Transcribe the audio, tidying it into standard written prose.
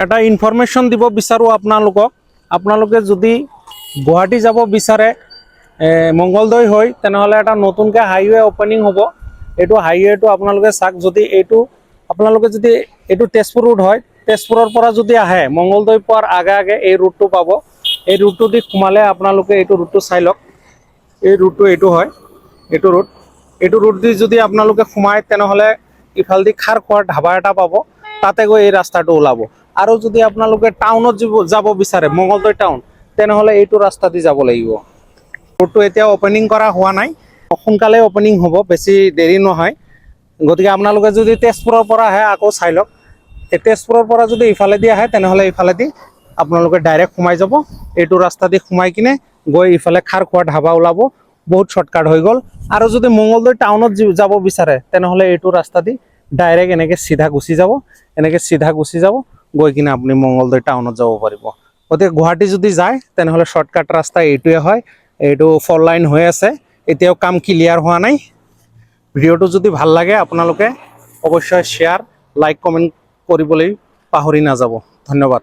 এটা ইনফৰমেশন দিব বিচাৰোঁ আপোনালোকে যদি গুৱাহাটী যাব বিচাৰে মঙ্গলদৈ হৈ তেনেহ'লে এটা নতুনকৈ হাইৱে অপেনিং হ'ব। এইটো হাইৱেটো আপোনালোকে চাওক, যদি আপোনালোকে যদি এইটো তেজপুৰ ৰোড হয়, তেজপুৰৰ পৰা যদি আহে মঙ্গলদৈ পোৱাৰ আগে এই ৰুটটো পাব। এই ৰুটটো দি সোমালে আপোনালোকে এইটো ৰুটটো চাই লওক। এই ৰুটটো এইটো হয়, এইটো ৰুট দি যদি আপোনালোকে সোমায় তেনেহ'লে ইফালেদি খাৰখোৱাৰ ধাবা এটা পাব, তাতে গৈ এই ৰাস্তাটো ওলাব। আৰু যদি আপোনালোকে টাউনত যাব বিচাৰে মঙ্গলদৈ টাউন, তেনেহ'লে এইটো ৰাস্তা দি যাব লাগিব। ৰুটটো এতিয়া অপেনিং কৰা হোৱা নাই, সোনকালে অপেনিং হ'ব, বেছি দেৰি নহয়। গতিকে আপোনালোকে যদি তেজপুৰৰ পৰা আহে আকৌ চাই লওক। এই তেজপুৰৰ পৰা যদি ইফালেদি আহে তেনেহ'লে ইফালেদি আপোনালোকে ডাইৰেক্ট সোমাই যাব। এইটো ৰাস্তা দি সোমাই কিনে গৈ ইফালে খাৰখোৱা ধাবা ওলাব, বহুত শ্বৰ্টকাট হৈ গ'ল। আৰু যদি মঙ্গলদৈ টাউনত যাব বিচাৰে তেনেহ'লে এইটো ৰাস্তা দি ডাইৰেক্ট এনেকৈ চিধা গুচি যাব, গৈ কিনে আপুনি মঙ্গলদৈ টাউনত যাব পাৰিব। গতিকে গুৱাহাটী যদি যায় তেনেহ'লে শ্বৰ্টকাট ৰাস্তা এইটোৱে হয়। এইটো 4 লাইন হৈ আছে, এতিয়াও কাম ক্লিয়াৰ হোৱা নাই। ভিডিঅ'টো যদি ভাল লাগে আপোনালোকে অৱশ্যই শ্বেয়াৰ, লাইক, কমেণ্ট কৰিবলৈ পাহৰি নাযাব। ধন্যবাদ।